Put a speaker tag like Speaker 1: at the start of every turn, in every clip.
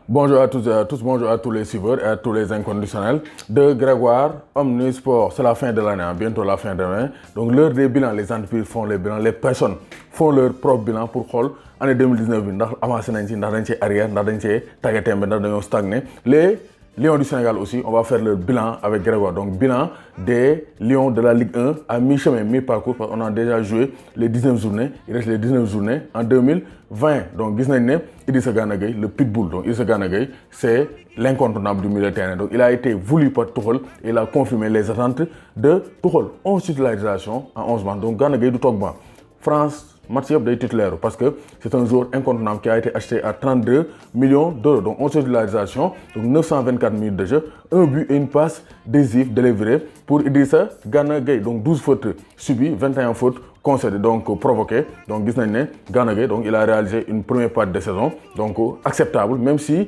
Speaker 1: Bonjour à tous et à tous, bonjour à tous les suiveurs et à tous les inconditionnels de Grégoire Omnisport. C'est la fin de l'année, bientôt la fin de l'année. Donc l'heure des bilans, les entreprises font les bilans, les personnes font leur propre bilan pour xool année 2019 bi ndax avancé nañ ci ndax dañ ci arrière ndax dañ ci tàggatémbe ndax dañoo stagné. Les Lions du Sénégal aussi, on va faire le bilan avec Grégoire. Donc bilan des Lions de la Ligue 1 à mi-chemin, mi-parcours, parce qu'on a déjà joué les 19 journées. Il reste les 19 journées en 2020. Donc gis nañ ne Idrissa Gana Gueye, le pitbull. Donc Idrissa Gana Gueye, c'est l'incontournable du milieu de terrain. Donc il a été voulu par Tuchel et il a confirmé les attentes de Tuchel. 11 titularisations en 11 matchs. Donc Gana Gueye du toog ba France match yëpp day titulaire parce que c'est un joueur incontournable qui a été acheté à 32 millions d'euros. Donc 11 titularisations, donc 924 minutes de jeu, un but et une passe décisive délivrée pour Idrissa Gana Gueye. Donc 12 fautes subies, 21 fautes concédées, donc provoquées. Donc gis nañ ne Gana Gueye, donc il a réalisé une première partie de saison, donc acceptable, même si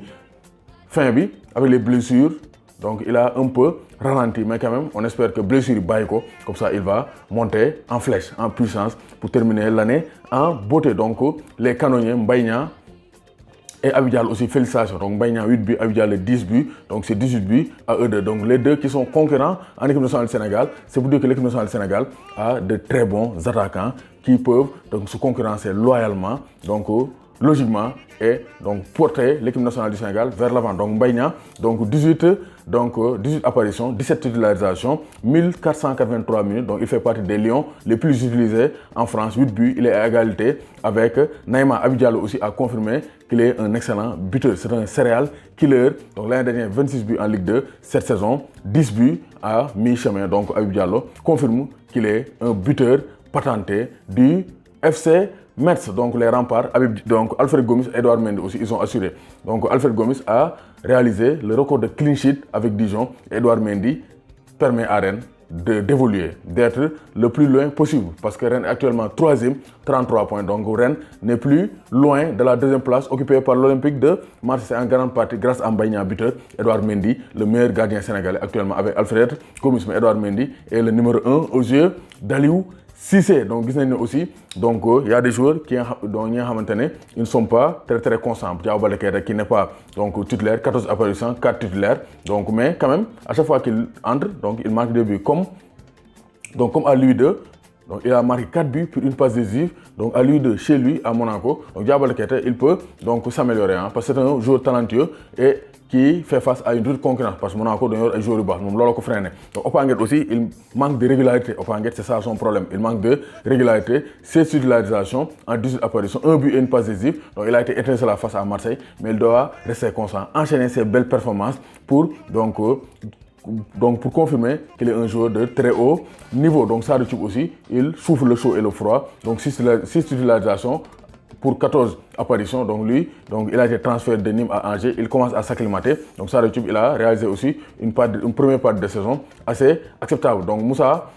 Speaker 1: fin bi avec les blessures, donc il a un peu ralenti, mais quand même on espère que blessure bàyyi ko, comme ça il va monter en flèche, en puissance pour terminer l'année en beauté. Donc les canonniers Mbaye Niang et Habib Diallo aussi, félicitations. Donc Mbaye Niang 8 buts, Habib Diallo 10 buts, donc c'est 18 buts à eux deux. Donc les deux qui sont concurrents en équipe nationale du Sénégal, c'est pour dire que l'équipe nationale du Sénégal a de très bons attaquants qui peuvent donc se concurrencer loyalement, donc logiquement, et donc porter l'équipe nationale du Sénégal vers l'avant. Donc Mbaye Niang, donc 18 apparitions, 17 titularisations, 1483 minutes. Donc il fait partie des Lions les plus utilisés en France. 8 buts, il est à égalité avec Naïma. Habib Diallo aussi a confirmé qu'il est un excellent buteur. C'est un serial killer. Donc l'année dernière, 26 buts en Ligue 2. Cette saison, 10 buts à mi-chemin. Donc Habib Diallo confirme qu'il est un buteur patenté du FC Metz. Donc les remparts, donc Alfred Gomis et Edouard Mendy aussi, ils ont assuré. Donc Alfred Gomis a réalisé le record de clean sheet avec Dijon. Edouard Mendy permet à Rennes d'évoluer, d'être le plus loin possible. Parce que Rennes est actuellement 3e, 33 points. Donc Rennes n'est plus loin de la deuxième place occupée par l'Olympique de Marseille en grande partie grâce à Mbaye Niang buteur, Edouard Mendy, le meilleur gardien sénégalais actuellement avec Alfred Gomis. Mais Edouard Mendy est le numéro 1 aux yeux d'Aliou Cissé. Donc gis nañ ne aussi, donc il y a des joueurs qui ils ne sont pas très constants. Diao Baldé Keita qui n'est pas donc titulaire, 14 apparitions, 4 titulaires. Donc mais quand même à chaque fois qu'il entre, donc il marque des buts comme à lui 2. Donc il a marqué 4 buts pour une passe décisive. Donc à lui 2 chez lui à Monaco. Donc Diao Baldé Keita, il peut donc s'améliorer parce que c'est un joueur talentueux et qui fait face à une dure concurrence parce que Monaco d'ailleurs est joueur bas, moom loolu ko freiné. Donc Opanguet aussi, il manque de régularité. Opanguet, c'est ça son problème, il manque de régularité. 16 titularisations en 18 apparitions, un but et une passe décisive. Donc il a été étincelle face à Marseille, mais il doit rester constant, enchaîner ses belles performances pour pour confirmer qu'il est un joueur de très haut niveau. Donc Sadio Thioub aussi, il souffre le chaud et le froid. Donc 6 titularisations pour 14 apparitions. Donc lui, il a été transféré de Nîmes à Angers. Il commence à s'acclimater. Donc Sadio Thioub, il a réalisé aussi une première partie de saison assez acceptable. Donc Moussa,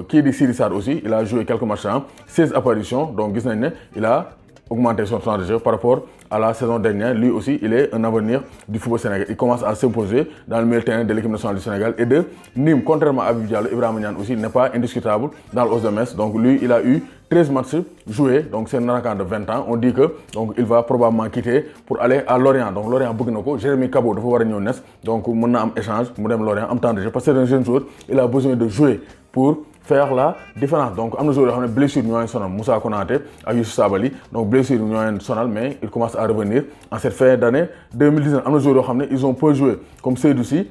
Speaker 1: qui dit Siri Sarr aussi, il a joué quelques matchs, 16 apparitions. Donc gis nañ ne il a augmenté son temps de jeu par rapport à la saison dernière. Lui aussi, il est un avenir du football sénégalais. Il commence à s'imposer dans le milieu terrain de l'équipe nationale du Sénégal et de Nîmes. Contrairement à Habib Diallo, Ibrahima Niane aussi n'est pas indiscutable dans le 11 de Metz. Donc lui, il a eu 13 matchs joués. Donc c'est un attaquant de 20 ans. On dit que il va probablement quitter pour aller à Lorient. Donc Lorient bëgg na ko. Jérémy Cabot dafa war a ñëw Metz. Donc mën na am échange mu dem Lorient am temps de jeu parce que c'est un jeune joueur. Il a besoin de jouer pour faire la différence. Donc am na joueurs yoo xam ne blessure ñoo leen sonal, Moussa Konaté ak Youssouf Sabaly. Donc blessure ñoo leen sonal, mais il commence à revenir en cette fin d'année 2019. Am na joueurs yoo xam ne ils ont peu joué comme Seydou Sy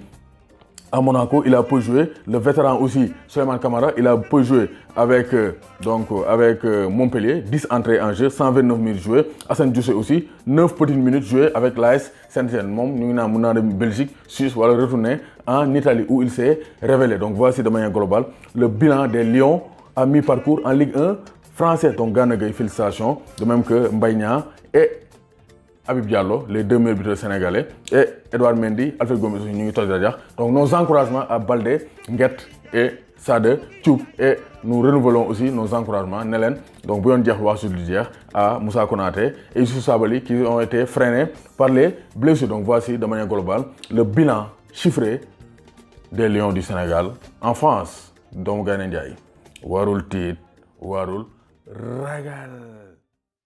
Speaker 1: à Monaco, il a peu joué. Le vétéran aussi, Souleymane Camara, il a peu joué avec Montpellier, 10 entrées en jeu, 129 minutes jouées. Assane Diossé aussi, 9 petites minutes jouées avec l'AS Saint-Étienne. Moom ñu ngi naan mën naa dem Belgique, Suisse wala retourner en Italie où il s'est révélé. Donc voici de manière globale le bilan des Lions à mi-parcours en Ligue 1 française. Donc Gana Gueye, félicitations, de même que Mbaye Niang et Habib Diallo, les deux meilleurs buteurs sénégalais, et Edouard Mendy, Alfred Gomis aussi ñu ngi toj rajax. Donc nos encouragements à Baldé, Nguet et Sadio Thioub, et nous renouvelons aussi nos encouragements donc bu yoon jeex wax du jeex à Moussa Konaté et Youssouf Sabaly qui ont été freinés par les blessures. Donc voici de manière globale le bilan chiffré des Lions du Sénégal en France. Doomu Gaynde Njaay warul tiit warul ragal.